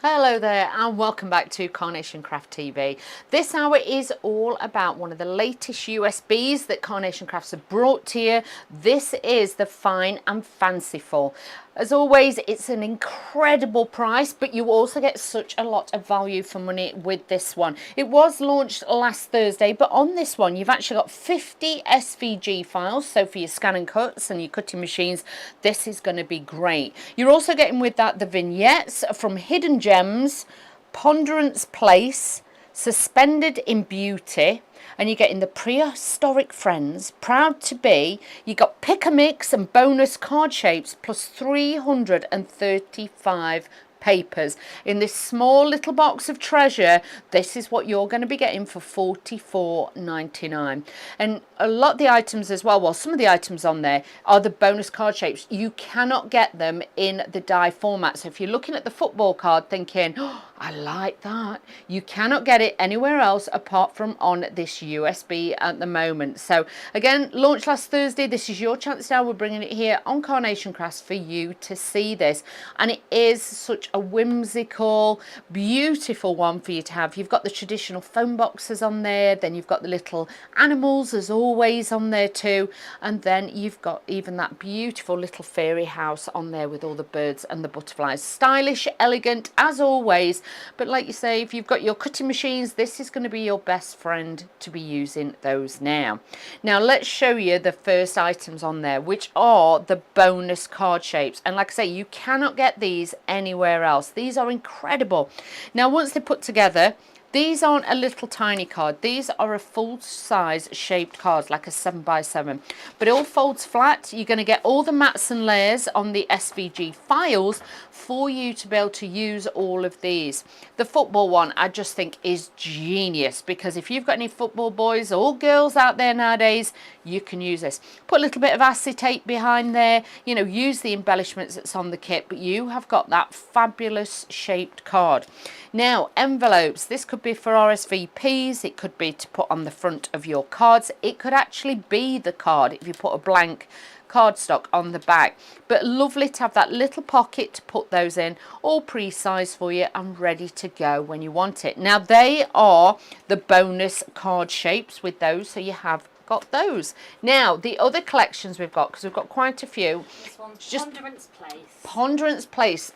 Hello there and welcome back to Carnation Craft TV. This hour is all about one of the latest USBs that Carnation Crafts have brought to you. This is the Fine and Fanciful. As always, it's an incredible price, but you also get such a lot of value for money with this one. It was launched last Thursday, but on this one, you've actually got 50 SVG files. So for your scan and cuts and your cutting machines, this is going to be great. You're also getting with that the vignettes from Hidden Gems, Ponderance Place, Suspended in Beauty, and you're getting the Prehistoric Friends, Proud to Be. You got pick a mix and bonus card shapes plus 335 papers in this small little box of treasure. This is what you're going to be getting for $44.99. And a lot of the items as well, some of the items on there are the bonus card shapes. You cannot get them in the die format. So if you're looking at the football card thinking, oh, I like that, you cannot get it anywhere else apart from on this USB at the moment. So again, launched last Thursday. This is your chance now. We're bringing it here on Carnation Crafts for you to see this, and it is such a whimsical, beautiful one for you to have. You've got the traditional phone boxes on there, then you've got the little animals as always on there too, and then you've got even that beautiful little fairy house on there with all the birds and the butterflies. Stylish, elegant as always. But like you say, if you've got your cutting machines, this is going to be your best friend to be using those now. Now let's show you the first items on there, which are the bonus card shapes. And like I say, you cannot get these anywhere else. These are incredible. Now once they're put together, these aren't a little tiny card. These are a full-size shaped card, like a 7x7. But it all folds flat. You're going to get all the mats and layers on the SVG files for you to be able to use all of these. The football one, I just think, is genius, because if you've got any football boys or girls out there nowadays, you can use this. Put a little bit of acetate behind there, you know, use the embellishments that's on the kit, but you have got that fabulous shaped card. Now, envelopes. This could be for RSVPs, it could be to put on the front of your cards, it could actually be the card if you put a blank cardstock on the back. But lovely to have that little pocket to put those in, all pre-sized for you and ready to go when you want it. Now they are the bonus card shapes with those, so you have got those. Now the other collections we've got, because we've got quite a few. This one's just Ponderance Place. Ponderance Place.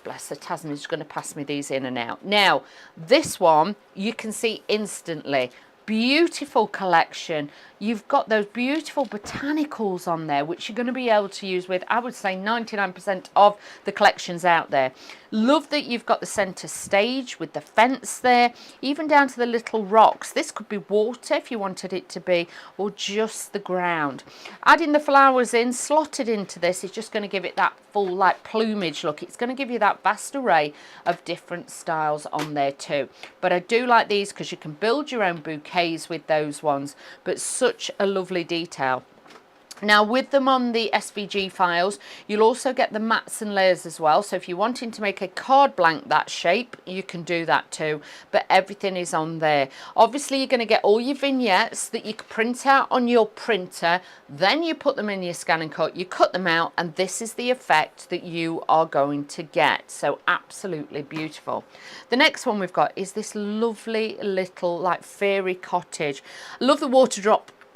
Bless her, Tasman's going to pass me these in and out. Now, this one you can see instantly. Beautiful collection. You've got those beautiful botanicals on there, which you're going to be able to use with, I would say, 99% of the collections out there. Love that you've got the centre stage with the fence there, even down to the little rocks. This could be water if you wanted it to be, or just the ground. Adding the flowers in, slotted into this, is just going to give it that full like plumage look. It's going to give you that vast array of different styles on there too. But I do like these because you can build your own bouquets with those ones, but such a lovely detail. Now with them on the SVG files, you'll also get the mats and layers as well. So if you're wanting to make a card blank that shape, you can do that too. But everything is on there. Obviously, you're going to get all your vignettes that you can print out on your printer. Then you put them in your scan and cut. You cut them out, and this is the effect that you are going to get. So absolutely beautiful. The next one we've got is this lovely little like fairy cottage. I love the water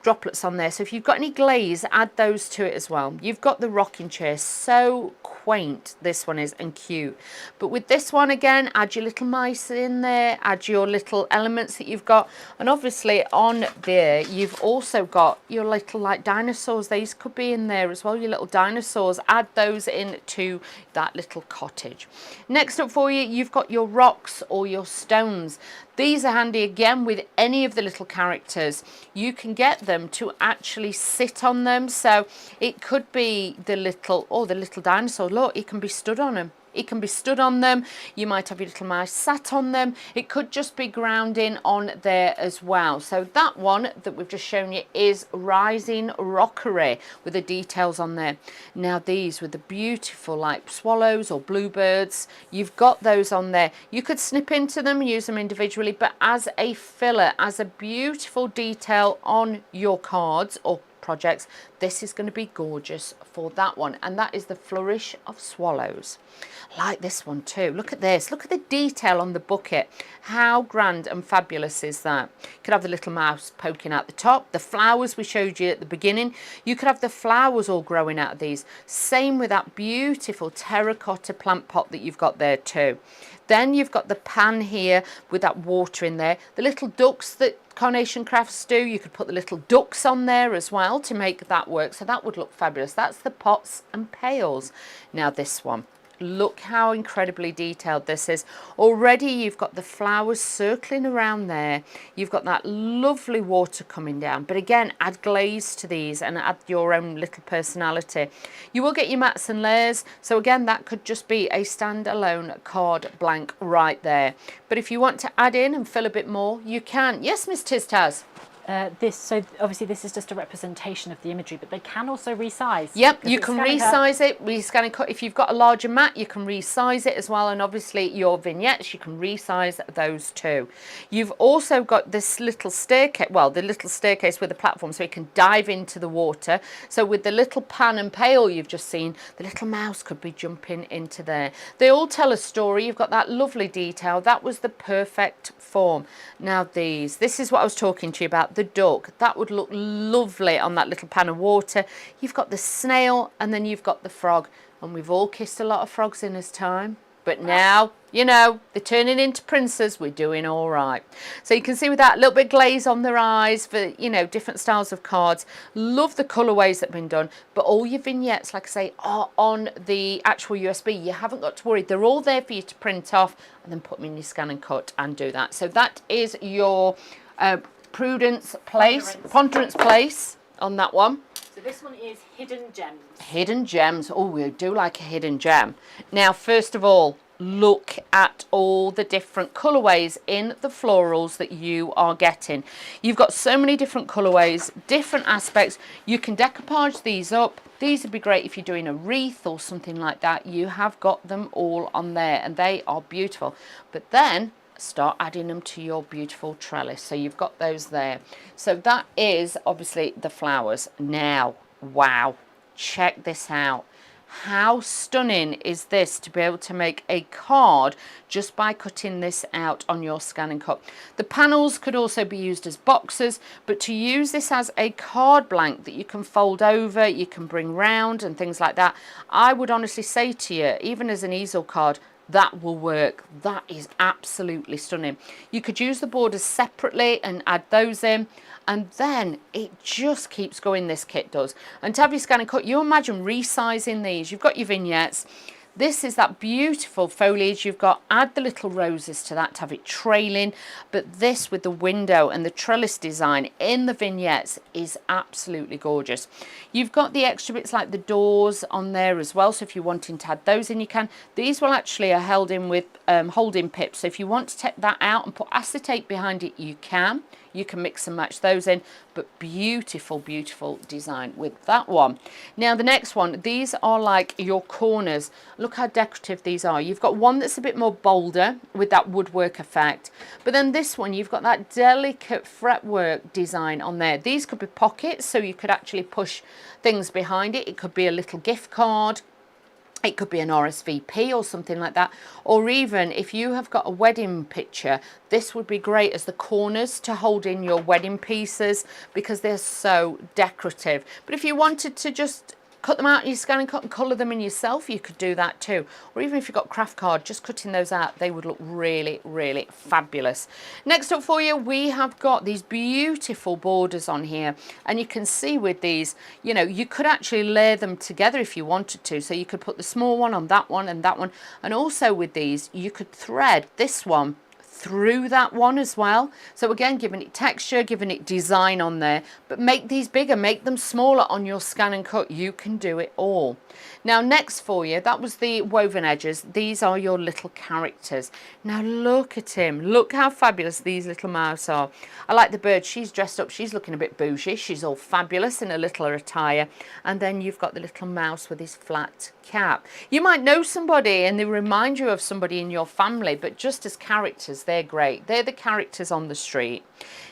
droplets on there, so if you've got any glaze, add those to it as well. You've got the rocking chair, so quaint this one is and cute. But with this one again, add your little mice in there, add your little elements that you've got, and obviously on there you've also got your little like dinosaurs. These could be in there as well, your little dinosaurs. Add those into that little cottage. Next up for you, you've got your rocks or your stones. These are handy again with any of the little characters. You can get them to actually sit on them. So it could be the little dinosaur. Look, it can be stood on them. It can be stood on them. You might have your little mouse sat on them. It could just be grounding on there as well. So that one that we've just shown you is Rising Rockery with the details on there. Now these with the beautiful like swallows or bluebirds, you've got those on there. You could snip into them and use them individually, but as a filler, as a beautiful detail on your cards or projects, this is going to be gorgeous for that one. And that is the Flourish of Swallows. I like this one too. Look at this. Look at the detail on the bucket. How grand and fabulous is that? You could have the little mouse poking out the top. The flowers we showed you at the beginning. You could have the flowers all growing out of these. Same with that beautiful terracotta plant pot that you've got there too. Then you've got the pan here with that water in there. The little ducks that Carnation Crafts do, you could put the little ducks on there as well to make that work. So that would look fabulous. That's the pots and pails. Now this one. Look how incredibly detailed this is. Already you've got the flowers circling around there. You've got that lovely water coming down. But again, add glaze to these and add your own little personality. You will get your mats and layers. So again, that could just be a standalone card blank right there. But if you want to add in and fill a bit more, you can. Yes, Miss Tiztaz? So obviously this is just a representation of the imagery, but they can also resize. Yep, you can resize it. Scan and cut. If you've got a larger mat, you can resize it as well. And obviously your vignettes, you can resize those too. You've also got this little staircase, well, the little staircase with a platform so it can dive into the water. So with the little pan and pail you've just seen, the little mouse could be jumping into there. They all tell a story. You've got that lovely detail. That was the perfect form. Now this is what I was talking to you about. The duck, that would look lovely on that little pan of water. You've got the snail and then you've got the frog, and we've all kissed a lot of frogs in his time, but now, you know, they're turning into princes. We're doing all right. So you can see with that little bit glaze on their eyes for, you know, different styles of cards. Love the colorways that have been done, but all your vignettes, like I say, are on the actual USB. You haven't got to worry. They're all there for you to print off and then put them in your scan and cut and do that. So that is your Ponderance Place on that one. So this one is Hidden Gems. Hidden gems. Oh, we do like a hidden gem. Now, first of all, look at all the different colorways in the florals that you are getting. You've got so many different colorways, different aspects. You can decoupage these up. These would be great if you're doing a wreath or something like that. You have got them all on there and they are beautiful. But then start adding them to your beautiful trellis. So you've got those there. So that is obviously the flowers. Now, wow, check this out. How stunning is this to be able to make a card just by cutting this out on your scan and cut. The panels could also be used as boxes, but to use this as a card blank that you can fold over, you can bring round and things like that, I would honestly say to you, even as an easel card, that will work. That is absolutely stunning. You could use the borders separately and add those in, and then it just keeps going, this kit does. And to have your scan and cut, you imagine resizing these. You've got your vignettes. This is that beautiful foliage you've got. Add the little roses to that to have it trailing. But this with the window and the trellis design in the vignettes is absolutely gorgeous. You've got the extra bits like the doors on there as well. So if you're wanting to add those in, you can. These will actually are held in with holding pips. So if you want to take that out and put acetate behind it, you can. You can mix and match those in, but beautiful, beautiful design with that one. Now the next one, these are like your corners. Look how decorative these are. You've got one that's a bit more bolder with that woodwork effect, but then this one, you've got that delicate fretwork design on there. These could be pockets, so you could actually push things behind it. It could be a little gift card. It could be an RSVP or something like that. Or even if you have got a wedding picture, this would be great as the corners to hold in your wedding pieces because they're so decorative. But if you wanted to just cut them out in your scan and cut and colour them in yourself, you could do that too. Or even if you've got craft card, just cutting those out, they would look really, really fabulous. Next up for you, we have got these beautiful borders on here. And you can see with these, you know, you could actually layer them together if you wanted to. So you could put the small one on that one and that one. And also with these, you could thread this one through that one as well. So again, giving it texture, giving it design on there, but make these bigger, make them smaller on your scan and cut. You can do it all. Now next for you, that was the woven edges. These are your little characters. Now look at him. Look how fabulous these little mouse are. I like the bird. She's dressed up. She's looking a bit bougie. She's all fabulous in a little attire. And then you've got the little mouse with his flat cap. You might know somebody and they remind you of somebody in your family, but just as characters, they're great. They're the characters on the street.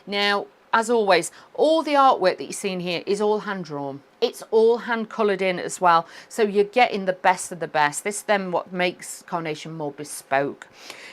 Now, as always, all the artwork that you're seeing here is all hand drawn. It's all hand coloured in as well. So you're getting the best of the best. This then what makes Carnation more bespoke.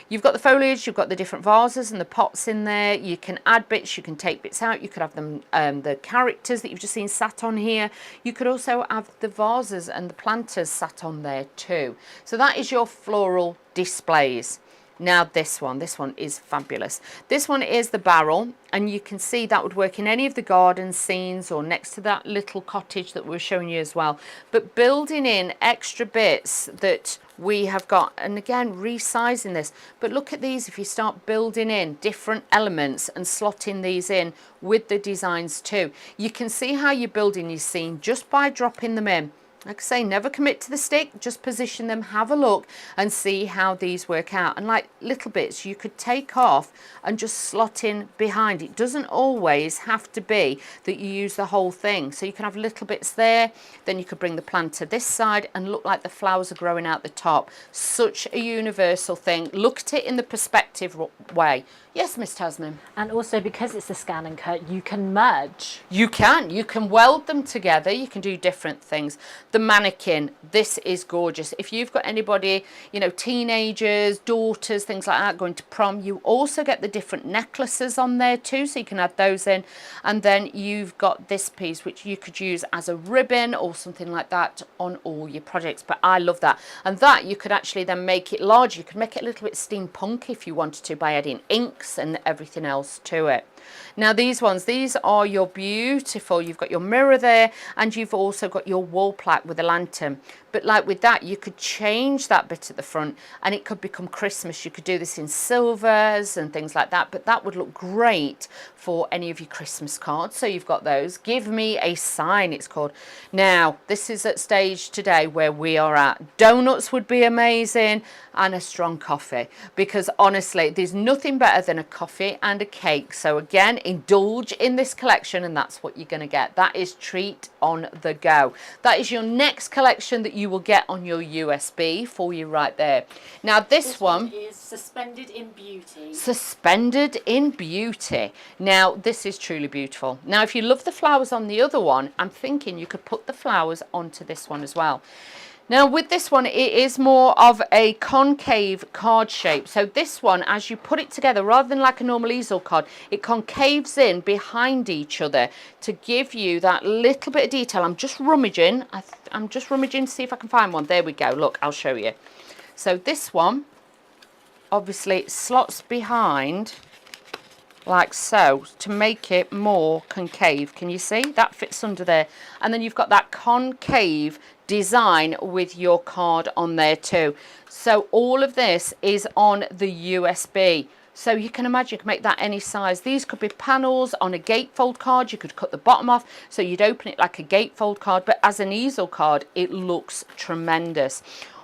You've got the foliage, you've got the different vases and the pots in there. You can add bits, you can take bits out. You could have them, the characters that you've just seen sat on here. You could also have the vases and the planters sat on there too. So that is your floral displays. Now this one is fabulous. This one is the barrel, and you can see that would work in any of the garden scenes or next to that little cottage that we were showing you as well. But building in extra bits that we have got, and again resizing this, but look at these. If you start building in different elements and slotting these in with the designs too, you can see how you're building your scene just by dropping them in. Like I say, never commit to the stick, just position them, have a look and see how these work out. And like little bits you could take off and just slot in behind. It doesn't always have to be that you use the whole thing. So you can have little bits there, then you could bring the plant to this side and look like the flowers are growing out the top. Such a universal thing. Look at it in the perspective way. Yes, Miss Tasman. And also, because it's a scan and cut, you can merge. You can weld them together. You can do different things. The mannequin, this is gorgeous. If you've got anybody, you know, teenagers, daughters, things like that, going to prom, you also get the different necklaces on there too, so you can add those in. And then you've got this piece, which you could use as a ribbon or something like that on all your projects. But I love that. And that you could actually then make it larger. You could make it a little bit steampunk if you wanted to by adding inks and everything else to it. Now these are your beautiful, you've got your mirror there, and you've also got your wall plaque with a lantern. But like with that, you could change that bit at the front and it could become Christmas. You could do this in silvers and things like that, but that would look great for any of your Christmas cards. So you've got those. Give me a sign, it's called. Now this is at stage today where we are at. Donuts would be amazing, and a strong coffee, because honestly there's nothing better than a coffee and a cake. So again, indulge in this collection and that's what you're going to get. That is treat on the go. That is your next collection that you will get on your USB for you right there. Now this one is Suspended in Beauty. Suspended in Beauty. Now this is truly beautiful. Now if you love the flowers on the other one, I'm thinking you could put the flowers onto this one as well. Now with this one, it is more of a concave card shape. So this one, as you put it together, rather than like a normal easel card, it concaves in behind each other to give you that little bit of detail. I'm just rummaging. I'm just rummaging to see if I can find one. There we go. Look, I'll show you. So this one, obviously, slots behind like so to make it more concave. Can you see? That fits under there. And then you've got that concave design with your card on there too. So all of this is on the USB. So you can imagine you can make that any size. These could be panels on a gatefold card. You could cut the bottom off so you'd open it like a gatefold card, but as an easel card, it looks tremendous.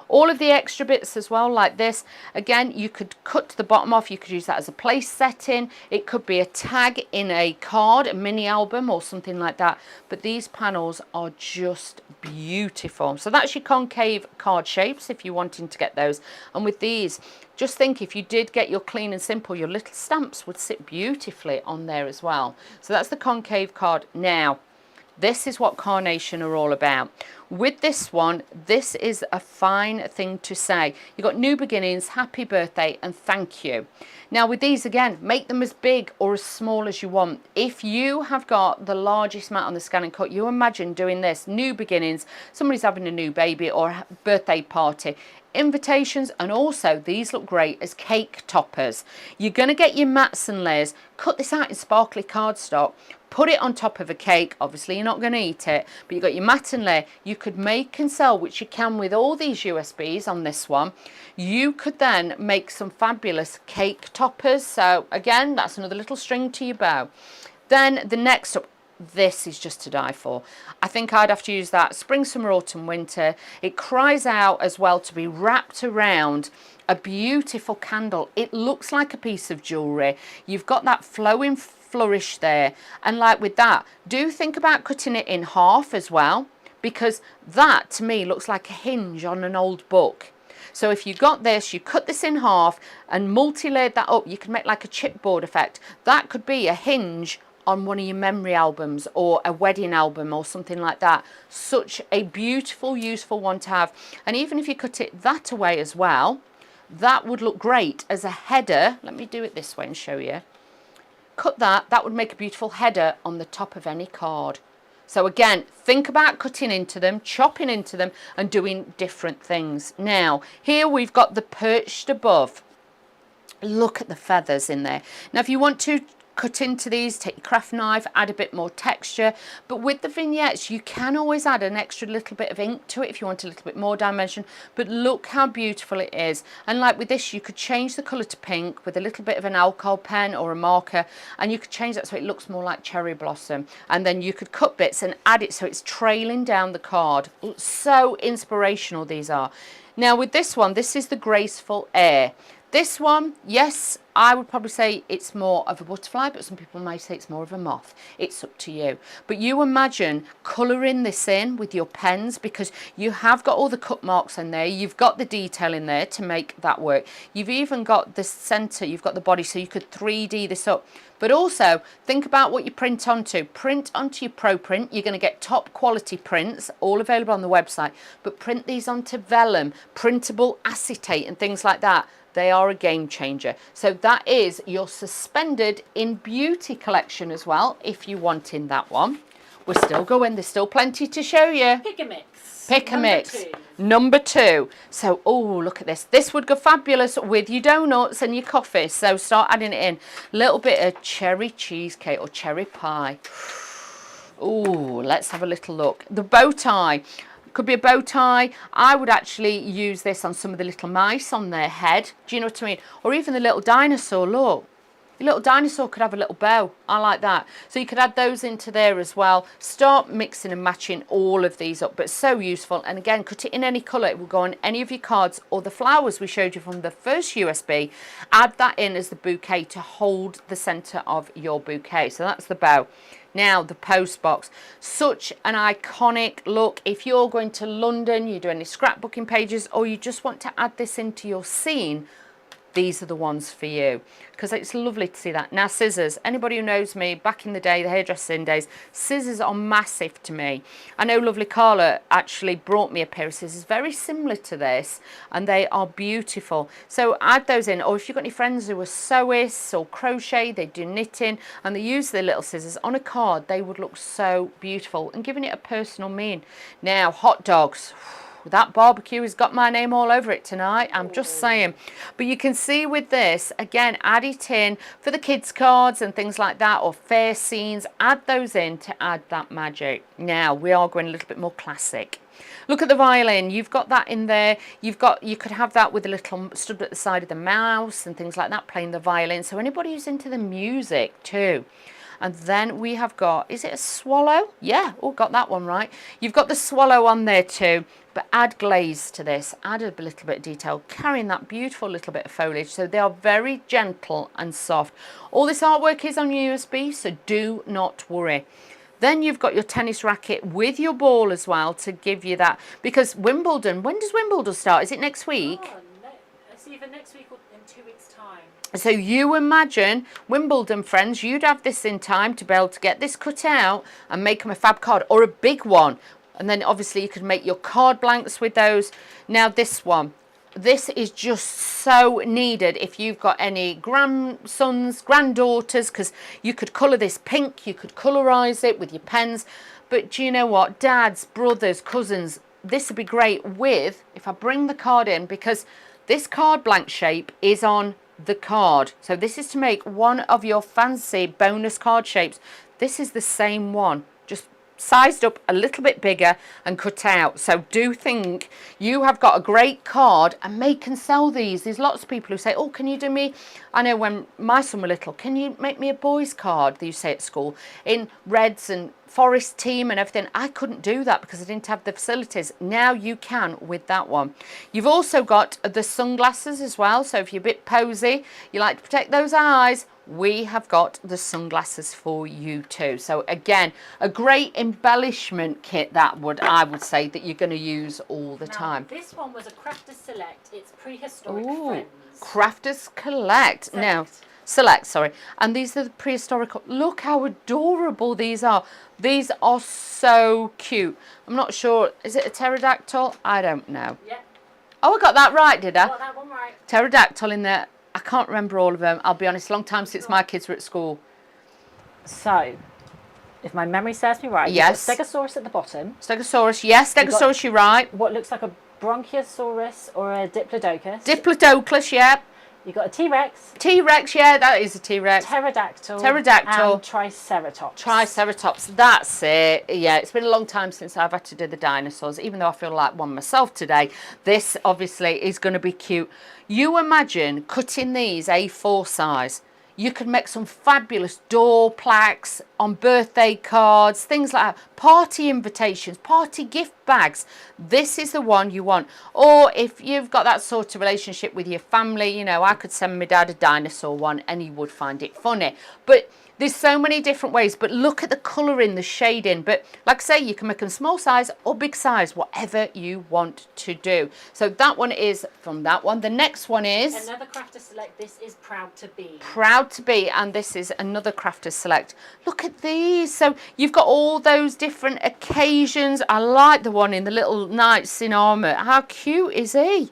All of the extra bits as well, like this, again, you could cut the bottom off. You could use that as a place setting. It could be a tag in a card, a mini album or something like that. But these panels are just beautiful. So that's your concave card shapes if you're wanting to get those. And with these, just think if you did get your clean and simple, your little stamps would sit beautifully on there as well. So that's the concave card. Now, this is what Carnation are all about. With this one, this is a fine thing to say. You've got new beginnings, happy birthday, and thank you. Now with these, again, make them as big or as small as you want. If you have got the largest mat on the scan and cut, you imagine doing this, new beginnings, somebody's having a new baby or a birthday party, invitations, and also these look great as cake toppers. You're going to get your mats and layers, cut this out in sparkly cardstock, put it on top of a cake. Obviously you're not going to eat it, but you've got your mat and layer. You could make and sell, which you can with all these USBs on this one. You could then make some fabulous cake toppers. So again, that's another little string to your bow. Then the next up, this is just to die for. I think I'd have to use that spring, summer, autumn, winter. It cries out as well to be wrapped around a beautiful candle. It looks like a piece of jewellery. You've got that flowing flourish there, and like with that, do think about cutting it in half as well, because that to me looks like a hinge on an old book. So if you got this, you cut this in half and multi-layered that up, you can make like a chipboard effect. That could be a hinge on one of your memory albums or a wedding album or something like that. Such a beautiful, useful one to have. And even if you cut it that away as well, that would look great as a header. Let me do it this way and show you. Cut that, that would make a beautiful header on the top of any card. So again, think about cutting into them, chopping into them and doing different things. Now, here we've got the perched above. Look at the feathers in there. Now, if you want to cut into these, take your craft knife, add a bit more texture. But with the vignettes, you can always add an extra little bit of ink to it if you want a little bit more dimension. But look how beautiful it is. And like with this, you could change the colour to pink with a little bit of an alcohol pen or a marker. And you could change that so it looks more like cherry blossom. And then you could cut bits and add it so it's trailing down the card. So inspirational these are. Now with this one, this is the Graceful Air. This one, yes, I would probably say it's more of a butterfly, but some people may say it's more of a moth. It's up to you. But you imagine colouring this in with your pens, because you have got all the cut marks in there. You've got the detail in there to make that work. You've even got the centre, you've got the body, so you could 3D this up. But also, think about what you print onto. Print onto your Pro Print. You're going to get top quality prints, all available on the website. But print these onto vellum, printable acetate and things like that. They are a game changer. So that is your Suspended in Beauty collection as well, if you want in that one. We're still going. There's still plenty to show you. Pick a mix. Pick a mix. 2. Number 2. So, oh, look at this. This would go fabulous with your donuts and your coffee. So start adding it in. A little bit of cherry cheesecake or cherry pie. Oh, let's have a little look. The bow tie. Could be a bow tie. I would actually use this on some of the little mice on their head. Do you know what I mean? Or even the little dinosaur, look. Your little dinosaur could have a little bow. I like that. So you could add those into there as well. Start mixing and matching all of these up, but so useful. And again, cut it in any colour. It will go on any of your cards, or the flowers we showed you from the first USB. Add that in as the bouquet to hold the centre of your bouquet. So that's the bow. Now, the post box, such an iconic look. If you're going to London, you do any scrapbooking pages, or you just want to add this into your scene, these are the ones for you, because it's lovely to see that. Now, scissors, anybody who knows me back in the day, the hairdressing days, scissors are massive to me. I know lovely Carla actually brought me a pair of scissors very similar to this, and they are beautiful. So add those in, or if you've got any friends who are sewists or crochet, they do knitting and they use their little scissors on a card, they would look so beautiful and giving it a personal mean. Now, hot dogs. That barbecue has got my name all over it tonight, I'm just saying. But you can see with this, again, add it in for the kids' cards and things like that, or fair scenes. Add those in to add that magic. Now, we are going a little bit more classic. Look at the violin. You've got that in there. You could have that with a little stood at the side of the mouse and things like that, playing the violin. So anybody who's into the music too. And then we have got, is it a swallow? Yeah, oh, got that one right. You've got the swallow on there too, but add glaze to this, add a little bit of detail, carrying that beautiful little bit of foliage. So they are very gentle and soft. All this artwork is on USB, so do not worry. Then you've got your tennis racket with your ball as well to give you that, because Wimbledon, when does Wimbledon start? Is it next week? Oh, it's either next week or in 2 weeks' time. So you imagine, Wimbledon friends, you'd have this in time to be able to get this cut out and make them a fab card, or a big one. And then obviously you could make your card blanks with those. Now this one, this is just so needed if you've got any grandsons, granddaughters, because you could colour this pink, you could colorise it with your pens. But do you know what? Dads, brothers, cousins, this would be great with, if I bring the card in, because this card blank shape is on the card. So this is to make one of your fancy bonus card shapes. This is the same one, just sized up a little bit bigger and cut out. So do think you have got a great card and make and sell these. There's lots of people who say, oh, can you do me, I know when my son were little, can you make me a boys card that you say at school in reds and forest team and everything? I couldn't do that because I didn't have the facilities. Now you can with that one. You've also got the sunglasses as well, so if you're a bit posy, you like to protect those eyes, we have got the sunglasses for you too. So again, a great embellishment kit, that I would say that you're going to use all the time. This one was a Crafters Select. It's Prehistoric Ooh, Friends. Crafters Collect. Select. Now Select, sorry. And these are the prehistoric. Look how adorable these are. These are so cute. I'm not sure. Is it a pterodactyl? I don't know. Yeah. Oh, I got that right, did I? Got that one right. Pterodactyl in there. I can't remember all of them. I'll be honest, long time since my kids were at school. So, if my memory serves me right, yes. You've got Stegosaurus at the bottom. Stegosaurus, yes, Stegosaurus, you're right. What looks like a Bronchiosaurus or a Diplodocus. Diplodocus, yeah. You've got a T-Rex. T-Rex, yeah, that is a T-Rex. Pterodactyl. Pterodactyl. And Triceratops. Triceratops, that's it. Yeah, it's been a long time since I've had to do the dinosaurs, even though I feel like one myself today. This, obviously, is going to be cute. You imagine cutting these A4 size. You could make some fabulous door plaques on birthday cards, things like that. Party invitations, party gift bags. This is the one you want. Or if you've got that sort of relationship with your family, you know, I could send my dad a dinosaur one and he would find it funny. But there's so many different ways, but look at the colouring, the shading. But like I say, you can make them small size or big size, whatever you want to do. So that one is from that one. The next one is... Another Crafter Select. This is Proud to Be. Proud to Be, and this is another Crafter Select. Look at these. So you've got all those different occasions. I like the one in the little knights in armour. How cute is he?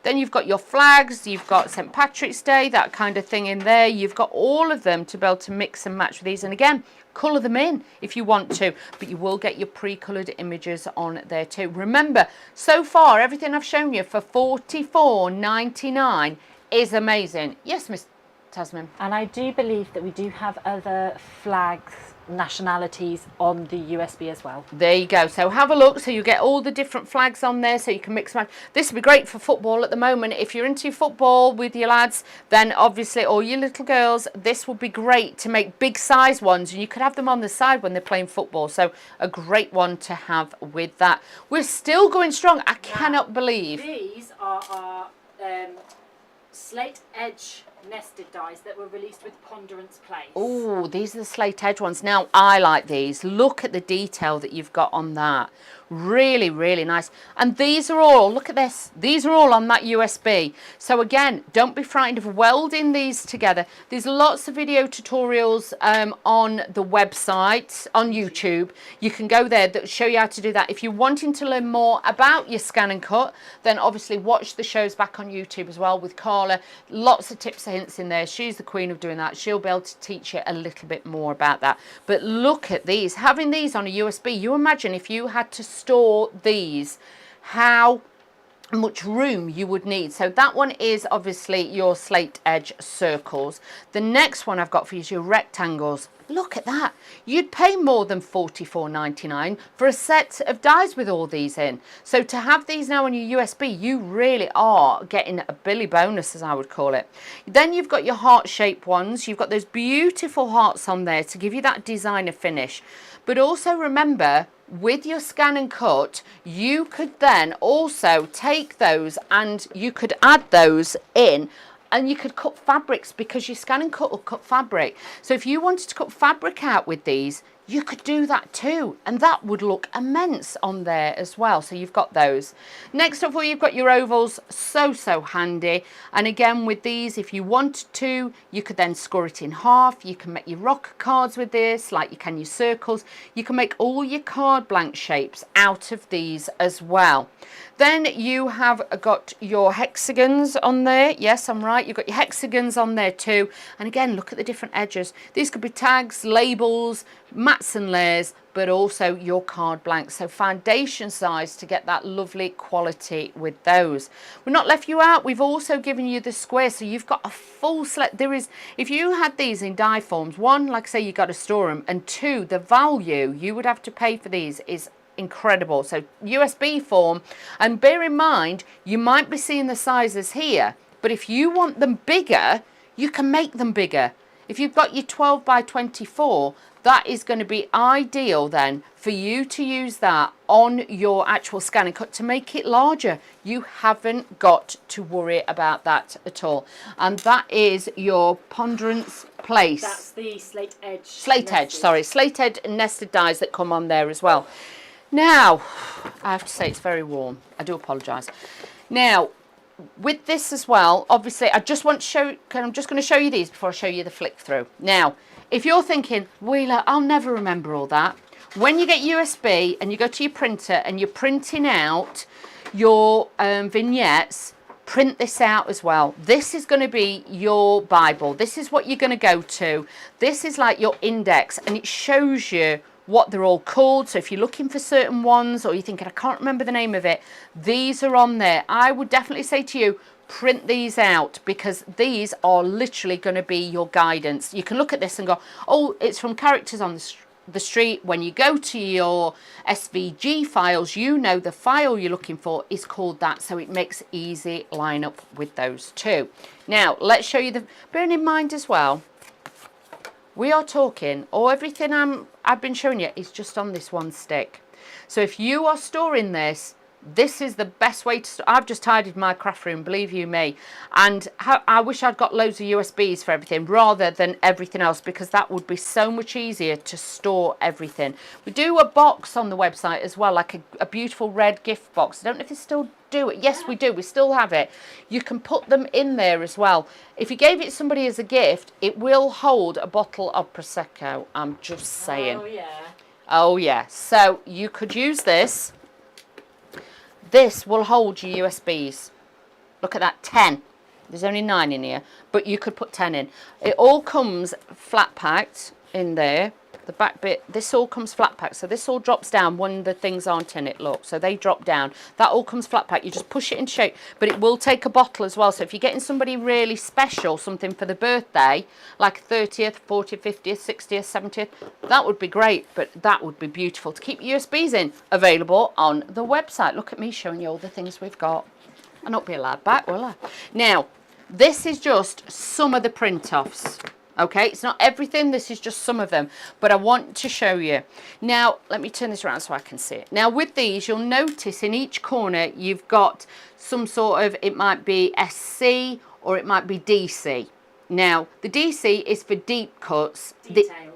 Then you've got your flags, you've got St. Patrick's Day, that kind of thing in there. You've got all of them to be able to mix and match with these. And again, colour them in if you want to, but you will get your pre-coloured images on there too. Remember, so far, everything I've shown you for $44.99 is amazing. Yes, Miss Tasman. And I do believe that we do have other flags, nationalities on the USB as well. There you go. So have a look. So you get all the different flags on there so you can mix and match. This would be great for football at the moment. If you're into football with your lads, then obviously, or your little girls, this would be great to make big size ones. And you could have them on the side when they're playing football. So a great one to have with that. We're still going strong. I cannot believe. These are our slate edge nested dies that were released with Ponderance Place. Oh, these are the slate edge ones. Now, I like these. Look at the detail that you've got on that. Really, really nice. And these are all, look at this. These are all on that USB. So again, don't be frightened of welding these together. There's lots of video tutorials on the website, on YouTube. You can go there that show you how to do that. If you're wanting to learn more about your scan and cut, then obviously watch the shows back on YouTube as well with Carla. Lots of tips and hints in there. She's the queen of doing that. She'll be able to teach you a little bit more about that. But look at these. Having these on a USB, you imagine if you had to store these, how much room you would need. So that one is obviously your slate edge circles. The next one I've got for you is your rectangles. Look at that. You'd pay more than $44.99 for a set of dies with all these in. So to have these now on your USB, you really are getting a Billy bonus, as I would call it. Then you've got your heart-shaped ones. You've got those beautiful hearts on there to give you that designer finish. But also remember, with your scan and cut, you could then also take those and you could add those in, and you could cut fabrics because your scan and cut will cut fabric. So if you wanted to cut fabric out with these, you could do that too, and that would look immense on there as well. So you've got those. Next up, you've got your ovals. So handy. And again, with these, if you wanted to, you could then score it in half. You can make your rock cards with this, like you can your circles. You can make all your card blank shapes out of these as well. Then you have got your hexagons on there. Yes, I'm right. You've got your hexagons on there too. And again, look at the different edges. These could be tags, labels, mats and layers, but also your card blanks. So foundation size to get that lovely quality with those. We've not left you out. We've also given you the square. So you've got a full set. There is, if you had these in die forms, one, like I say, you got to store them. And two, the value you would have to pay for these is incredible. So USB form, and bear in mind you might be seeing the sizes here, but if you want them bigger, you can make them bigger. If you've got your 12 by 24, that is going to be ideal then for you to use that on your actual scan and cut to make it larger. You haven't got to worry about that at all. And that is your Ponderance Place. That's the slate edge. Slate edge, sorry. Slate edge nested dies that come on there as well. Now, I have to say it's very warm. I do apologise. Now, with this as well, obviously, I just want to show, I'm just going to show you these before I show you the flick through. Now, if you're thinking, Wheeler, I'll never remember all that. When you get USB and you go to your printer and you're printing out your vignettes, print this out as well. This is going to be your Bible. This is what you're going to go to. This is like your index, and it shows you what they're all called. So if you're looking for certain ones, or you're thinking, I can't remember the name of it, these are on there. I would definitely say to you, print these out, because these are literally going to be your guidance. You can look at this and go, oh, it's from characters on the street. When you go to your SVG files, you know the file you're looking for is called that, so it makes easy line up with those two. Now let's show you the, bearing in mind as well, we are talking, or everything I've been showing you is just on this one stick. So if you are storing this, this is the best way to, I've just tidied my craft room, believe you me, and I wish I'd got loads of USBs for everything rather than everything else, because that would be so much easier to store everything. We do a box on the website as well, like a beautiful red gift box. I don't know if they still do it. Yes, we do. We still have it. You can put them in there as well. If you gave it to somebody as a gift, it will hold a bottle of Prosecco. I'm just saying. Oh, yeah. Oh, yeah. So you could use this. This will hold your USBs. Look at that, 10. There's only 9 in here, but you could put 10 in. It all comes flat packed in there. The back bit, this all comes flat packed. So this all drops down when the things aren't in it, look. So they drop down. That all comes flat packed. You just push it in shape, but it will take a bottle as well. So if you're getting somebody really special, something for the birthday, like 30th, 40th, 50th, 60th, 70th, that would be great, but that would be beautiful to keep USBs in. Available on the website. Look at me showing you all the things we've got. I'll not be allowed back, will I? Now, this is just some of the print-offs. Okay, it's not everything, this is just some of them, but I want to show you. Now, let me turn this around so I can see it. Now, with these, you'll notice in each corner, you've got some sort of, it might be SC or it might be DC. Now, the DC is for deep cuts.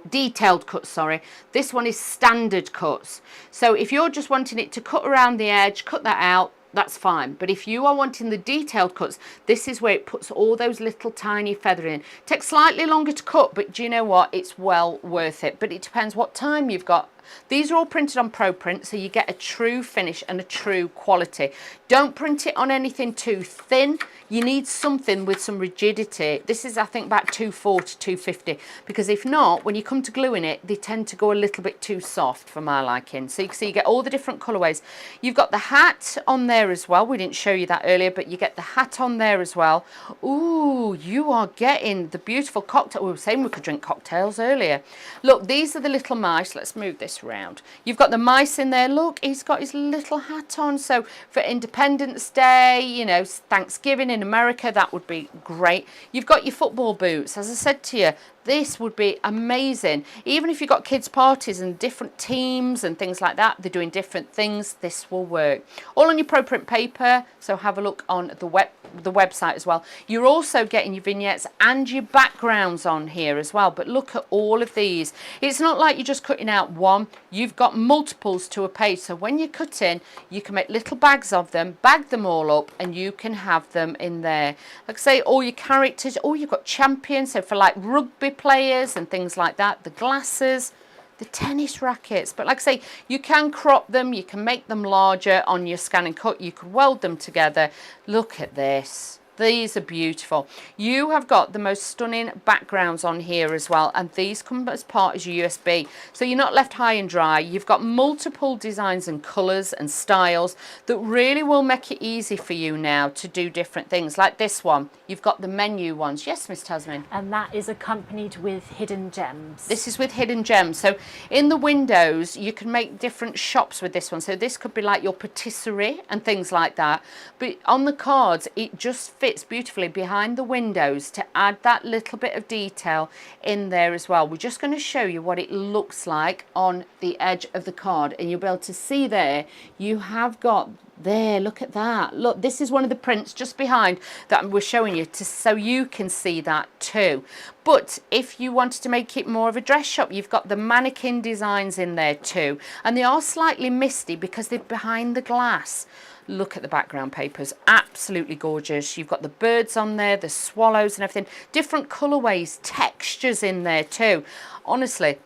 Detailed cuts, sorry. This one is standard cuts. So if you're just wanting it to cut around the edge, cut that out, that's fine. But if you are wanting the detailed cuts, this is where it puts all those little tiny feather in. Takes slightly longer to cut, but do you know what? It's well worth it. But it depends what time you've got. These are all printed on ProPrint, so you get a true finish and a true quality. Don't print it on anything too thin. You need something with some rigidity. This is, I think, about 240, 250, because if not, when you come to gluing it, they tend to go a little bit too soft for my liking. So you can see you get all the different colorways. You've got the hat on there as well. We didn't show you that earlier, but you get the hat on there as well. Ooh, you are getting the beautiful cocktail. We were saying we could drink cocktails earlier. Look, these are the little mice. Let's move this round. You've got the mice in there. Look, he's got his little hat on. So for Independence Day, you know, Thanksgiving in America, that would be great. You've got your football boots. As I said to you, this would be amazing. Even if you've got kids' parties and different teams and things like that, they're doing different things, this will work. All on your ProPrint paper, so have a look on the website as well. You're also getting your vignettes and your backgrounds on here as well, but look at all of these. It's not like you're just cutting out one, you've got multiples to a page, so when you're cutting, you can make little bags of them, bag them all up, and you can have them in there. Like I say, all your characters, oh, you've got champions, so for like rugby players and things like that, the glasses, the tennis rackets. But like I say, you can crop them, you can make them larger on your scan and cut, you can weld them together. Look at this. These are beautiful. You have got the most stunning backgrounds on here as well, and these come as part of your USB, so you're not left high and dry. You've got multiple designs and colours and styles that really will make it easy for you now to do different things. Like this one, you've got the menu ones. Yes, Miss Tasman? And that is accompanied with hidden gems. This is with hidden gems. So in the windows, you can make different shops with this one. So this could be like your patisserie and things like that. But on the cards, it just fits beautifully behind the windows to add that little bit of detail in there as well. We're just going to show you what it looks like on the edge of the card, and you'll be able to see there you have got there, look at that. Look, this is one of the prints just behind that we're showing you, so you can see that too. But if you wanted to make it more of a dress shop, you've got the mannequin designs in there too, and they are slightly misty because they're behind the glass. Look at the background papers, absolutely gorgeous. You've got the birds on there, the swallows and everything. Different colourways, textures in there too. Honestly,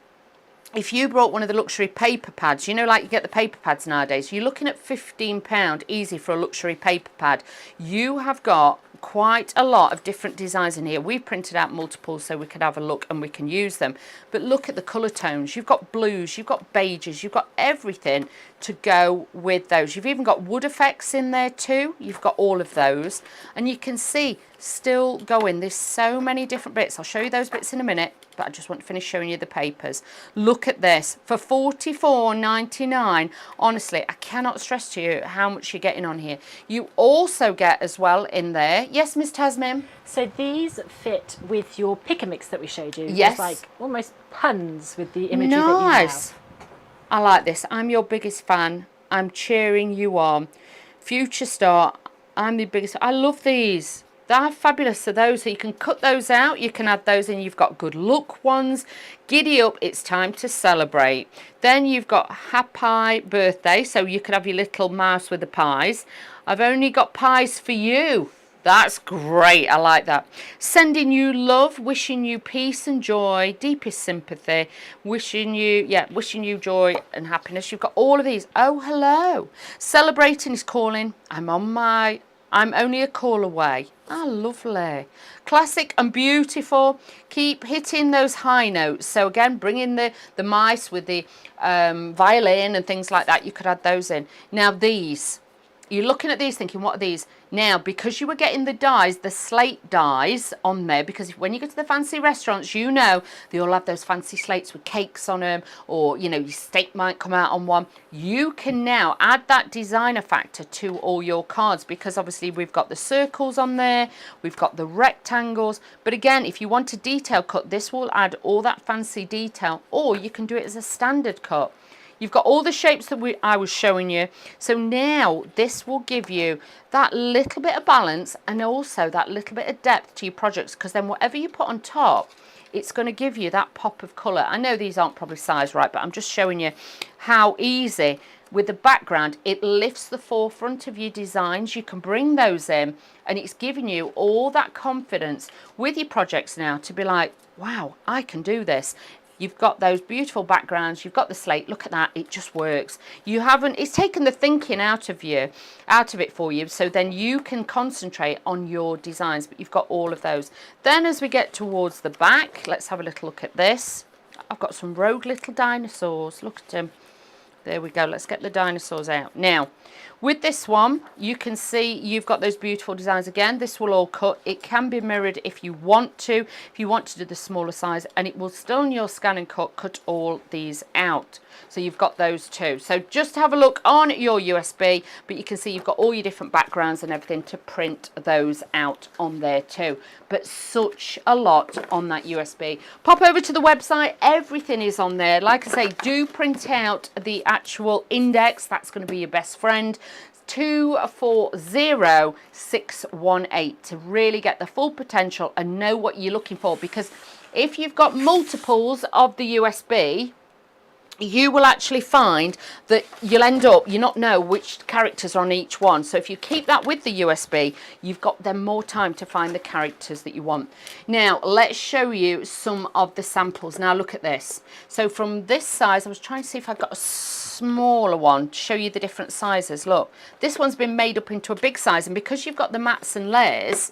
if you brought one of the luxury paper pads, you know, like you get the paper pads nowadays, you're looking at £15 easy for a luxury paper pad. You have got quite a lot of different designs in here. We've printed out multiples so we could have a look and we can use them. But look at the colour tones. You've got blues, you've got beiges, you've got everything to go with those. You've even got wood effects in there too. You've got all of those. And you can see still going. There's so many different bits. I'll show you those bits in a minute, but I just want to finish showing you the papers. Look at this for $44.99. Honestly, I cannot stress to you how much you're getting on here. You also get as well in there, yes, Miss Tasmin? So these fit with your pick and mix that we showed you. Yes. It's like almost puns with the imagery that Nice. you have. I like this. I'm your biggest fan. I'm cheering you on. Future star, I'm the biggest. I love these. They're fabulous. So those, so you can cut those out, you can add those in. You've got good look ones. Giddy up, it's time to celebrate. Then you've got happy birthday, so you could have your little mouse with the pies. I've only got pies for you. That's great. I like that. Sending you love, wishing you peace and joy, deepest sympathy, wishing you joy and happiness. You've got all of these. Oh, hello. Celebrating is calling. I'm only a call away. Ah, lovely. Classic and beautiful. Keep hitting those high notes. So again, bring in the mice with the violin and things like that. You could add those in. Now these. You're looking at these thinking, what are these? Now, because you were getting the dies, the slate dies on there, because when you go to the fancy restaurants, you know, they all have those fancy slates with cakes on them, or, you know, your steak might come out on one. You can now add that designer factor to all your cards, because obviously we've got the circles on there, we've got the rectangles. But again, if you want a detail cut, this will add all that fancy detail, or you can do it as a standard cut. You've got all the shapes that I was showing you. So now this will give you that little bit of balance and also that little bit of depth to your projects, because then whatever you put on top, it's going to give you that pop of colour. I know these aren't probably sized right, but I'm just showing you how easy with the background, it lifts the forefront of your designs. You can bring those in and it's giving you all that confidence with your projects now to be like, wow, I can do this. You've got those beautiful backgrounds. You've got the slate. Look at that. It just works. It's taken the thinking out of it for you. So then you can concentrate on your designs, but you've got all of those. Then as we get towards the back, let's have a little look at this. I've got some rogue little dinosaurs. Look at them. There we go. Let's get the dinosaurs out. Now, with this one, you can see you've got those beautiful designs again. This will all cut. It can be mirrored if you want to. If you want to do the smaller size, and it will still in your scan and cut all these out. So you've got those too. So just have a look on your USB, but you can see you've got all your different backgrounds and everything to print those out on there too. But such a lot on that USB. Pop over to the website. Everything is on there. Like I say, do print out the actual index. That's going to be your best friend. 240618 to really get the full potential and know what you're looking for, because if you've got multiples of the USB, you will actually find that you'll end up, you not know which characters are on each one. So if you keep that with the USB, you've got then more time to find the characters that you want. Now, let's show you some of the samples. Now, look at this. So from this size, I was trying to see if I got a smaller one to show you the different sizes. Look, this one's been made up into a big size, and because you've got the mats and layers,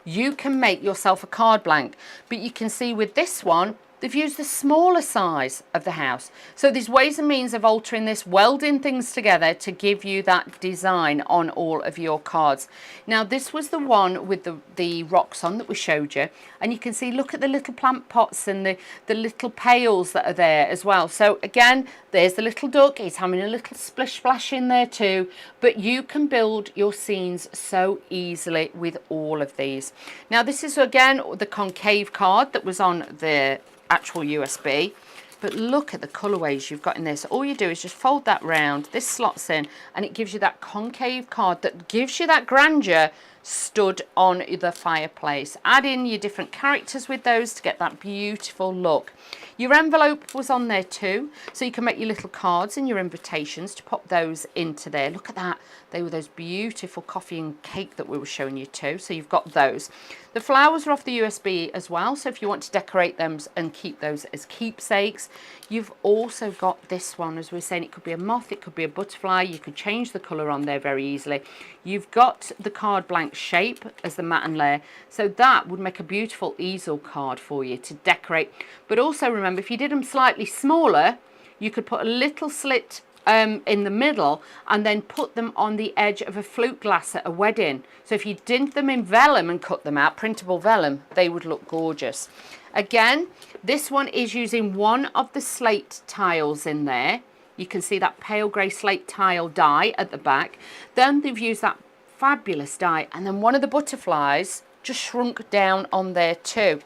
you can make yourself a card blank. But you can see with this one, they've used the smaller size of the house. So there's ways and means of altering this, welding things together to give you that design on all of your cards. Now, this was the one with the rocks on that we showed you. And you can see, look at the little plant pots and the little pails that are there as well. So again, there's the little duck. He's having a little splish splash in there too. But you can build your scenes so easily with all of these. Now, this is again the concave card that was on the actual USB, but look at the colorways you've got in this. All you do is just fold that round, this slots in, and it gives you that concave card that gives you that grandeur stood on the fireplace. Add in your different characters with those to get that beautiful look. Your envelope was on there too, so you can make your little cards and your invitations to pop those into there. Look at that. They were those beautiful coffee and cake that we were showing you too, so you've got those. The flowers are off the USB as well, so if you want to decorate them and keep those as keepsakes. You've also got this one, as we were saying, it could be a moth, it could be a butterfly, you could change the colour on there very easily. You've got the card blank shape as the mat and layer, so that would make a beautiful easel card for you to decorate. But also remember, if you did them slightly smaller, you could put a little slit in the middle and then put them on the edge of a flute glass at a wedding. So if you did them in vellum and cut them out, printable vellum, they would look gorgeous. Again, this one is using one of the slate tiles in there. You can see that pale grey slate tile die at the back. Then they've used that fabulous die, and then one of the butterflies just shrunk down on there too.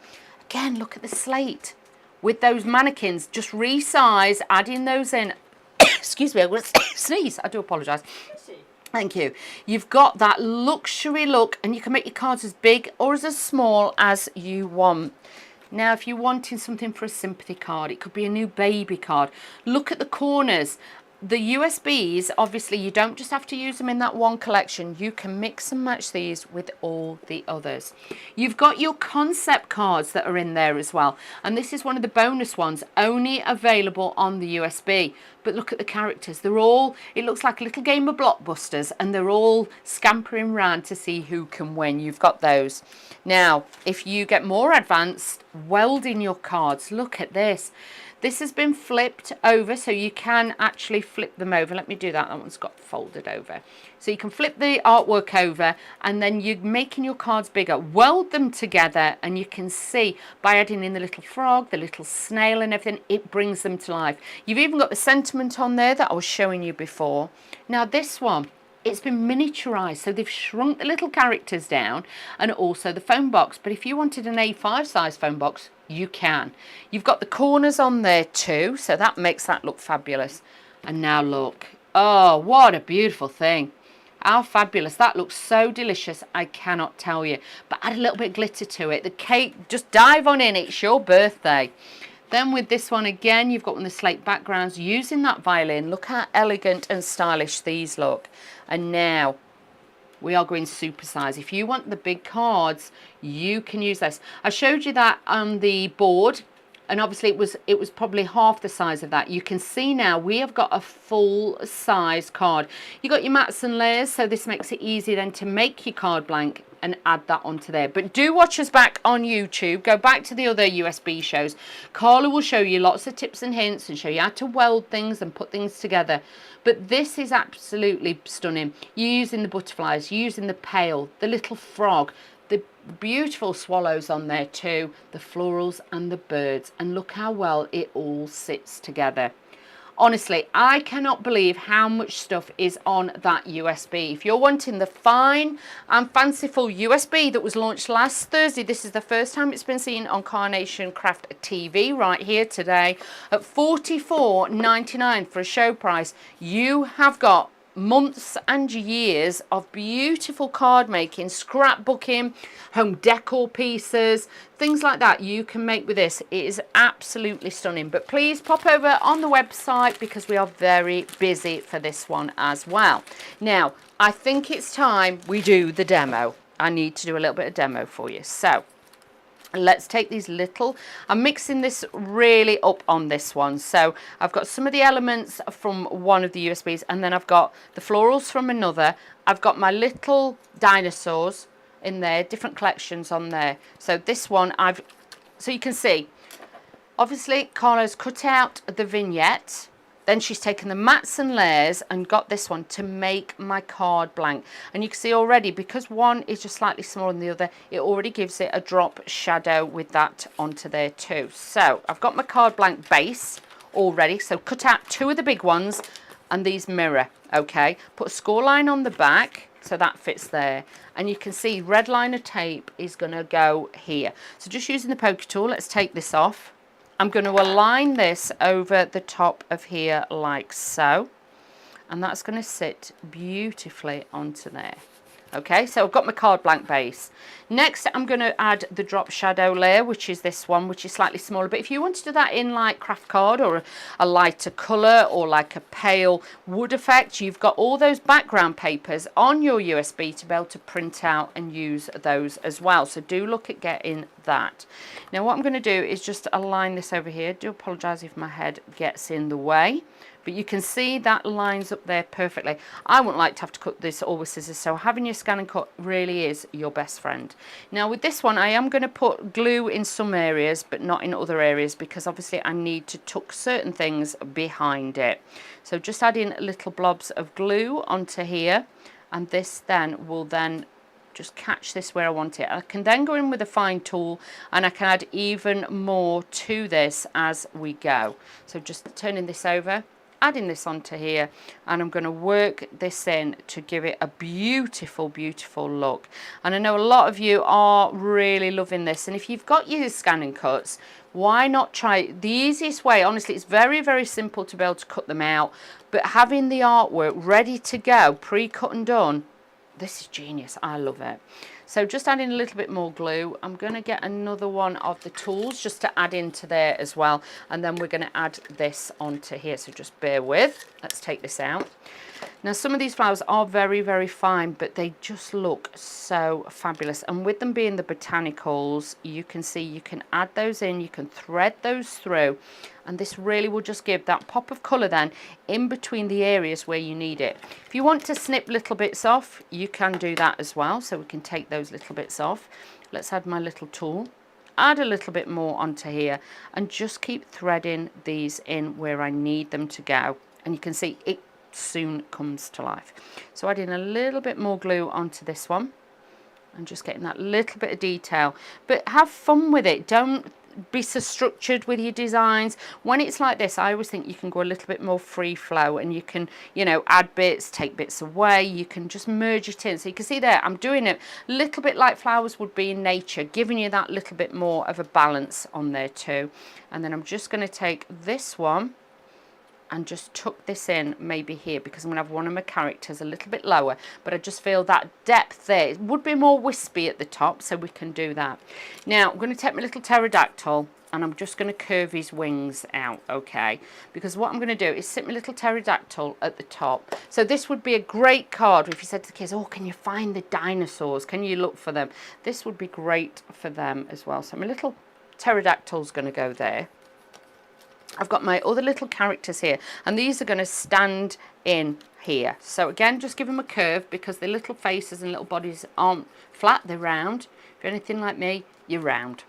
Again, look at the slate with those mannequins, just resize, adding those in. Excuse me, I'm going to sneeze. I do apologise. Thank you. You've got that luxury look, and you can make your cards as big or as small as you want. Now, if you're wanting something for a sympathy card, it could be a new baby card. Look at the corners. The USBs, obviously, you don't just have to use them in that one collection. You can mix and match these with all the others. You've got your concept cards that are in there as well. And this is one of the bonus ones, only available on the USB. But look at the characters. They're all, it looks like a little game of blockbusters, and they're all scampering around to see who can win. You've got those. Now, if you get more advanced, welding your cards, look at this. This has been flipped over, so you can actually flip them over. Let me do that. That one's got folded over. So you can flip the artwork over, and then you're making your cards bigger. Weld them together, and you can see by adding in the little frog, the little snail and everything, it brings them to life. You've even got the sentiment on there that I was showing you before. Now this one, it's been miniaturized, so they've shrunk the little characters down, and also the phone box. But if you wanted an A5 size phone box, you can. You've got the corners on there too, so that makes that look fabulous. And now look, oh, what a beautiful thing. How fabulous. That looks so delicious, I cannot tell you. But add a little bit of glitter to it. The cake, just dive on in, it's your birthday. Then with this one again, you've got one of the slate backgrounds using that violin. Look how elegant and stylish these look. And now we are going super size. If you want the big cards, you can use this. I showed you that on the board, and obviously it was probably half the size of that. You can see now we have got a full size card. You got your mats and layers, so this makes it easy then to make your card blank and add that onto there. But do watch us back on YouTube. Go back to the other USB shows. Carla will show you lots of tips and hints and show you how to weld things and put things together. But this is absolutely stunning. You're using the butterflies, you're using the pail, the little frog, the beautiful swallows on there too, the florals and the birds. And look how well it all sits together. Honestly, I cannot believe how much stuff is on that USB. If you're wanting the fine and fanciful USB that was launched last Thursday, this is the first time it's been seen on Carnation Craft TV right here today at $44.99 for a show price. You have got months and years of beautiful card making, scrapbooking, home decor pieces, things like that you can make with this. It is absolutely stunning. But please pop over on the website because we are very busy for this one as well. Now, I think it's time we do the demo. I need to do a little bit of demo for you. So let's take these little, I'm mixing this really up on this one. So I've got some of the elements from one of the USBs, and then I've got the florals from another. I've got my little dinosaurs in there, different collections on there. So this one so you can see, obviously Carla's cut out the vignette. Then she's taken the mats and layers and got this one to make my card blank. And you can see already, because one is just slightly smaller than the other, it already gives it a drop shadow with that onto there too. So I've got my card blank base already. So cut out two of the big ones and these mirror, okay? Put a score line on the back so that fits there. And you can see red line of tape is gonna go here. So just using the poker tool, let's take this off. I'm going to align this over the top of here like so, and that's going to sit beautifully onto there. Okay, so I've got my card blank base. Next, I'm going to add the drop shadow layer, which is this one, which is slightly smaller. But if you want to do that in like craft card or a lighter colour or like a pale wood effect, you've got all those background papers on your USB to be able to print out and use those as well. So do look at getting that. Now what I'm going to do is just align this over here. Do apologise if my head gets in the way. But you can see that lines up there perfectly. I wouldn't like to have to cut this all with scissors, so having your scan and cut really is your best friend. Now with this one, I am going to put glue in some areas, but not in other areas, because obviously I need to tuck certain things behind it. So just adding little blobs of glue onto here, and this then will then just catch this where I want it. I can then go in with a fine tool and I can add even more to this as we go. So just turning this over, adding this onto here, and I'm going to work this in to give it a beautiful, beautiful look. And I know a lot of you are really loving this, and if you've got your scan and cuts, why not try the easiest way? Honestly, it's very, very simple to be able to cut them out, but having the artwork ready to go, pre-cut and done, this is genius. I love it. So just adding a little bit more glue. I'm going to get another one of the tools just to add into there as well. And then we're going to add this onto here. So just bear with. Let's take this out. Now some of these flowers are very, very fine, but they just look so fabulous. And with them being the botanicals, you can see you can add those in, you can thread those through, and this really will just give that pop of colour then in between the areas where you need it. If you want to snip little bits off, you can do that as well. So we can take those little bits off. Let's add my little tool. Add a little bit more onto here and just keep threading these in where I need them to go. And you can see it soon comes to life. So adding a little bit more glue onto this one and just getting that little bit of detail, but have fun with it. Don't be so structured with your designs. When it's like this, I always think you can go a little bit more free flow, and you can, you know, add bits, take bits away, you can just merge it in. So you can see there I'm doing it a little bit like flowers would be in nature, giving you that little bit more of a balance on there too. And then I'm just going to take this one and just tuck this in maybe here, because I'm going to have one of my characters a little bit lower, but I just feel that depth there. It would be more wispy at the top, so we can do that. Now I'm going to take my little pterodactyl and I'm just going to curve his wings out, okay, because what I'm going to do is sit my little pterodactyl at the top. So this would be a great card if you said to the kids, oh, can you find the dinosaurs, can you look for them? This would be great for them as well. So my little pterodactyl's going to go there. I've got my other little characters here, and these are going to stand in here. So again, just give them a curve, because the little faces and little bodies aren't flat, they're round. If you're anything like me, you're round.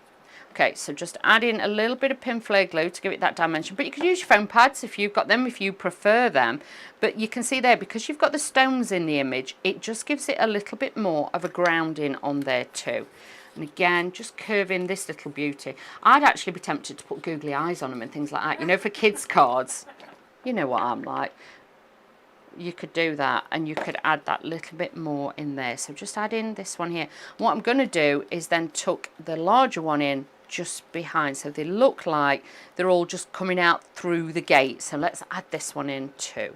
Okay, so just add in a little bit of pin flare glue to give it that dimension, but you can use your foam pads if you've got them, if you prefer them. But you can see there, because you've got the stones in the image, it just gives it a little bit more of a grounding on there too. And again, just curving this little beauty. I'd actually be tempted to put googly eyes on them and things like that, you know, for kids' cards. You know what I'm like. You could do that, and you could add that little bit more in there. So just add in this one here. What I'm going to do is then tuck the larger one in just behind, so they look like they're all just coming out through the gate. So let's add this one in too.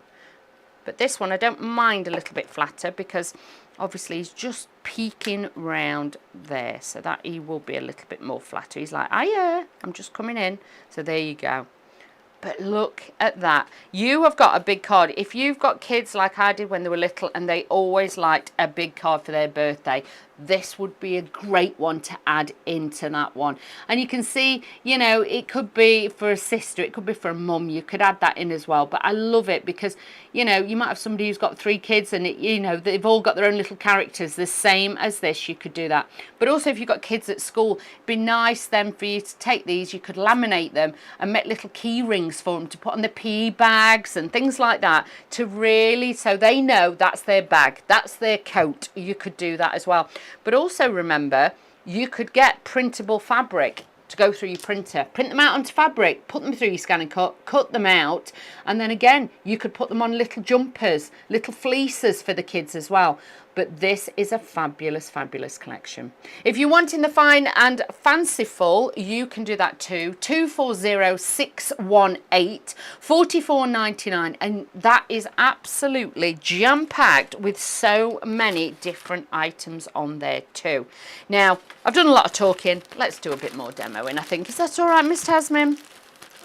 But this one I don't mind a little bit flatter, because obviously he's just peeking round there, so that he will be a little bit more flatter. He's like, hiya, I'm just coming in. So there you go. But look at that. You have got a big card. If you've got kids like I did when they were little and they always liked a big card for their birthday, this would be a great one to add into that one. And you can see, you know, it could be for a sister, it could be for a mum. You could add that in as well. But I love it because, you know, you might have somebody who's got 3 kids and, you know, they've all got their own little characters the same as this. You could do that. But also if you've got kids at school, it'd be nice then for you to take these, you could laminate them and make little key rings for them to put on the PE bags and things like that, to really, so they know that's their bag, that's their coat. You could do that as well. But also remember, you could get printable fabric to go through your printer. Print them out onto fabric, put them through your scan and cut them out, and then again, you could put them on little jumpers, little fleeces for the kids as well. But this is a fabulous, fabulous collection. If you're wanting the fine and fanciful, you can do that too. 240618, $44.99, and that is absolutely jam-packed with so many different items on there too. Now, I've done a lot of talking. Let's do a bit more demoing, I think. Is that all right, Miss Tasmin?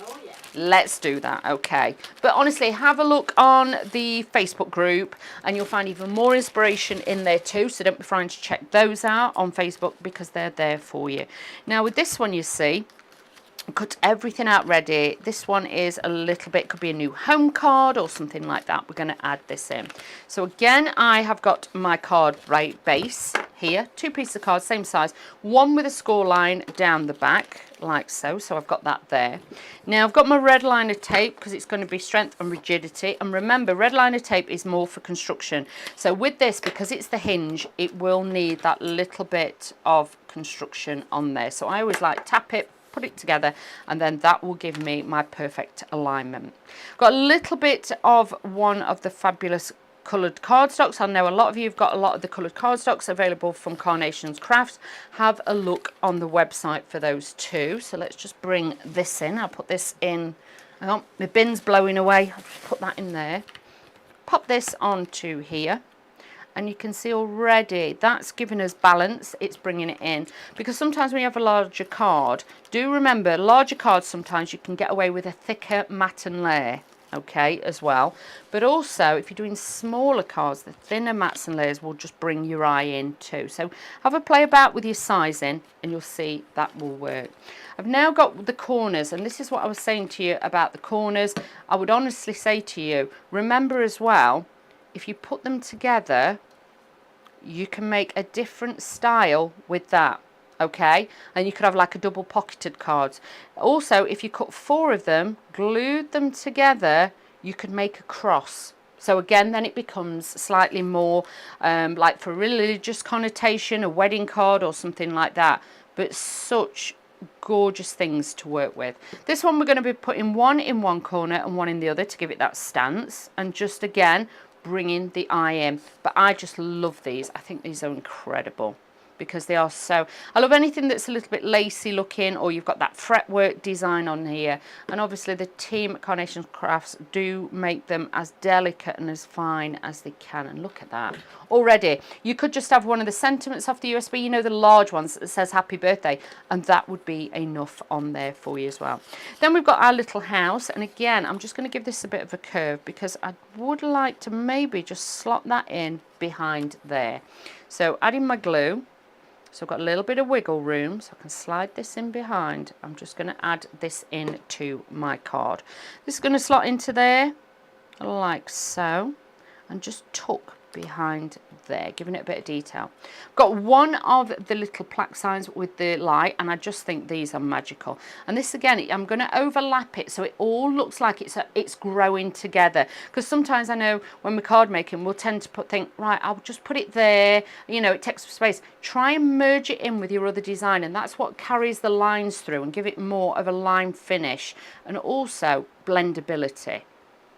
Oh, yeah. Let's do that, okay. But honestly, have a look on the Facebook group and you'll find even more inspiration in there too. So don't be afraid to check those out on Facebook because they're there for you. Now with this one, you see, cut everything out ready. This one is a little bit, could be a new home card or something like that. We're going to add this in. So again, I have got my card base here, 2 pieces of cards, same size, one with a score line down the back like so. So I've got that there. Now I've got my red liner tape because it's going to be strength and rigidity, and remember, red liner tape is more for construction. So with this, because it's the hinge, it will need that little bit of construction on there. So I always like tap it, put it together, and then that will give me my perfect alignment. Got a little bit of one of the fabulous coloured cardstocks. I know a lot of you have got a lot of the coloured cardstocks available from Carnation's Crafts. Have a look on the website for those too. So let's just bring this in. I'll put this in. Hang on, my bin's blowing away. I'll just put that in there. Pop this onto here. And you can see already that's giving us balance. It's bringing it in, because sometimes when you have a larger card, do remember, larger cards, sometimes you can get away with a thicker matten layer, okay, as well. But also, if you're doing smaller cards, the thinner mats and layers will just bring your eye in too. So have a play about with your sizing and you'll see that will work. I've now got the corners, and this is what I was saying to you about the corners. I would honestly say to you, remember as well, if you put them together, you can make a different style with that, okay? And you could have like a double pocketed cards. Also, if you cut 4 of them, glued them together, you could make a cross. So again, then it becomes slightly more like for religious connotation, a wedding card or something like that. But such gorgeous things to work with. This one we're going to be putting one in one corner and one in the other to give it that stance, and just again bringing the eye in. But I just love these. I think these are incredible because they are so, I love anything that's a little bit lacy looking, or you've got that fretwork design on here. And obviously the team at Carnation Crafts do make them as delicate and as fine as they can. And look at that already. You could just have one of the sentiments off the USB, you know, the large ones that says happy birthday, and that would be enough on there for you as well. Then we've got our little house, and again I'm just going to give this a bit of a curve because I would like to maybe just slot that in behind there. So adding my glue. So I've got a little bit of wiggle room, so I can slide this in behind. I'm just going to add this in to my card. This is going to slot into there, like so, and just tuck behind there, giving it a bit of detail. I've got one of the little plaque signs with the light, and I just think these are magical. And this again, I'm going to overlap it so it all looks like it's growing together, because sometimes I know when we're card making we'll tend to think, right, I'll just put it there, you know, it takes up space. Try and merge it in with your other design, and that's what carries the lines through and give it more of a line finish, and also blendability.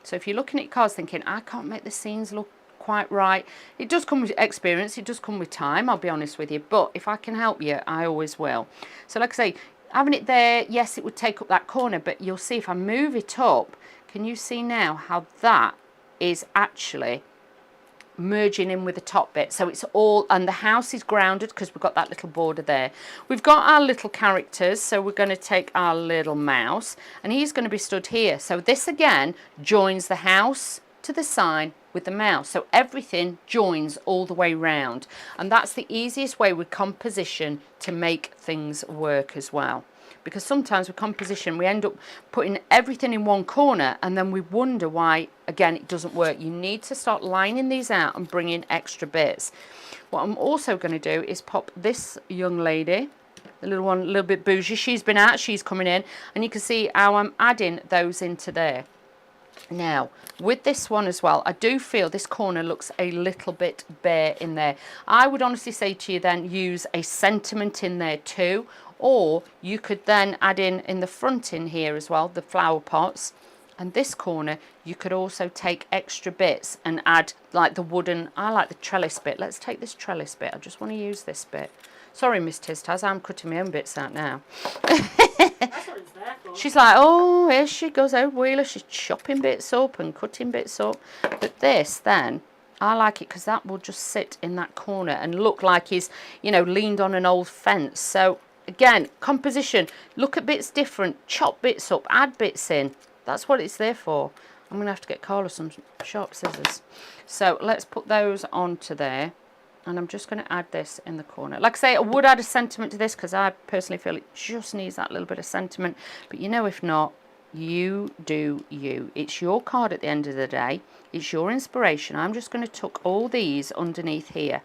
So if you're looking at cards thinking, I can't make the scenes look quite right, it does come with experience, it does come with time, I'll be honest with you, but if I can help you, I always will. So like I say, having it there, yes, it would take up that corner, but you'll see if I move it up, can you see now how that is actually merging in with the top bit? So it's all, and the house is grounded because we've got that little border there. We've got our little characters, so we're going to take our little mouse and he's going to be stood here. So this again joins the house to the sign with the mouse, so everything joins all the way round, and that's the easiest way with composition to make things work as well, because sometimes with composition we end up putting everything in one corner and then we wonder why again it doesn't work. You need to start lining these out and bring in extra bits. What I'm also going to do is pop this young lady, the little one, a little bit bougie, she's been out, she's coming in, and you can see how I'm adding those into there. Now with this one as well, I do feel this corner looks a little bit bare in there. I would honestly say to you then use a sentiment in there too, Or you could then add in the front in here as well, the flower pots. And this corner, you could also take extra bits and add like the wooden, I like the trellis bit. Let's take this trellis bit. I just want to use this bit. Sorry, Miss Tiztaz, I'm cutting my own bits out now. That's what it's there for. She's like, oh, here she goes, out wheeler. She's chopping bits up and cutting bits up. But this, then, I like it because that will just sit in that corner and look like he's, you know, leaned on an old fence. So, again, composition. Look at bits different. Chop bits up. Add bits in. That's what it's there for. I'm going to have to get Carla some sharp scissors. So let's put those onto there. And I'm just going to add this in the corner. Like I say, I would add a sentiment to this because I personally feel it just needs that little bit of sentiment. But you know, if not, you do you. It's your card at the end of the day. It's your inspiration. I'm just going to tuck all these underneath here.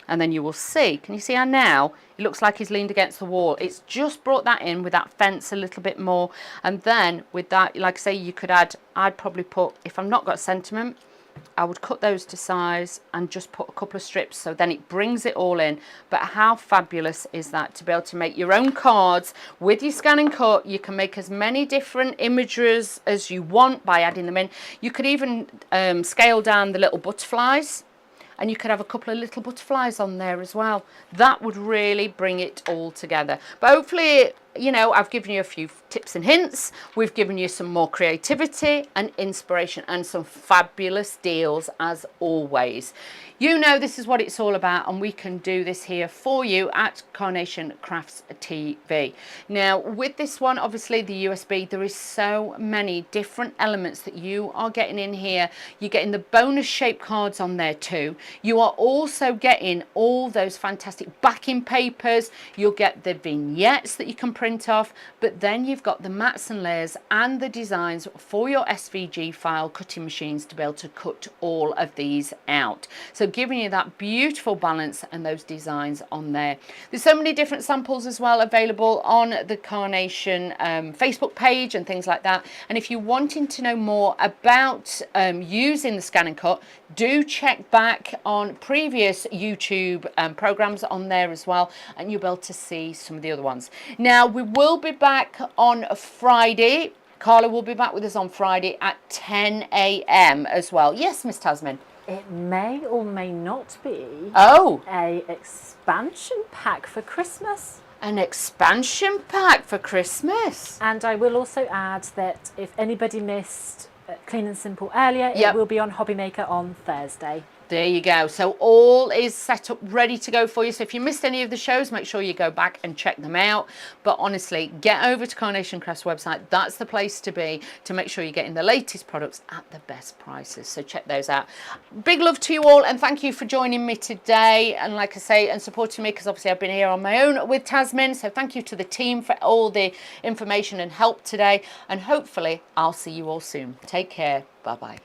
And then you will see, can you see how now it looks like he's leaned against the wall? It's just brought that in with that fence a little bit more. And then with that, like I say, you could add, I'd probably put, if I've not got sentiment, I would cut those to size and just put a couple of strips, so then it brings it all in. But how fabulous is that to be able to make your own cards with your scan and cut? You can make as many different images as you want by adding them in. You could even scale down the little butterflies, and you could have a couple of little butterflies on there as well. That would really bring it all together. But hopefully, you know, I've given you a few tips and hints. We've given you some more creativity and inspiration and some fabulous deals as always. You know this is what it's all about, and we can do this here for you at Carnation Crafts TV. Now, with this one, obviously the USB, there is so many different elements that you are getting in here. You're getting the bonus shape cards on there too. You are also getting all those fantastic backing papers. You'll get the vignettes that you can print off, but then you've got the mats and layers and the designs for your SVG file cutting machines to be able to cut all of these out. So giving you that beautiful balance and those designs on there. There's so many different samples as well available on the Carnation Facebook page and things like that. And if you're wanting to know more about using the scan and cut, do check back on previous YouTube programs on there as well, and you'll be able to see some of the other ones. Now, we will be back on Friday. Carla will be back with us on Friday at 10 a.m. as well. Yes, Miss Tasman. It may or may not be a expansion pack for Christmas. An expansion pack for Christmas. And I will also add that if anybody missed Clean and Simple earlier, it will be on Hobby Maker on Thursday. There you go. So all is set up, ready to go for you. So if you missed any of the shows, make sure you go back and check them out. But honestly, get over to Carnation Crafts website. That's the place to be to make sure you're getting the latest products at the best prices. So check those out. Big love to you all, and thank you for joining me today. And like I say, and supporting me, because obviously I've been here on my own with Tasmin. So thank you to the team for all the information and help today. And hopefully I'll see you all soon. Take care. Bye-bye.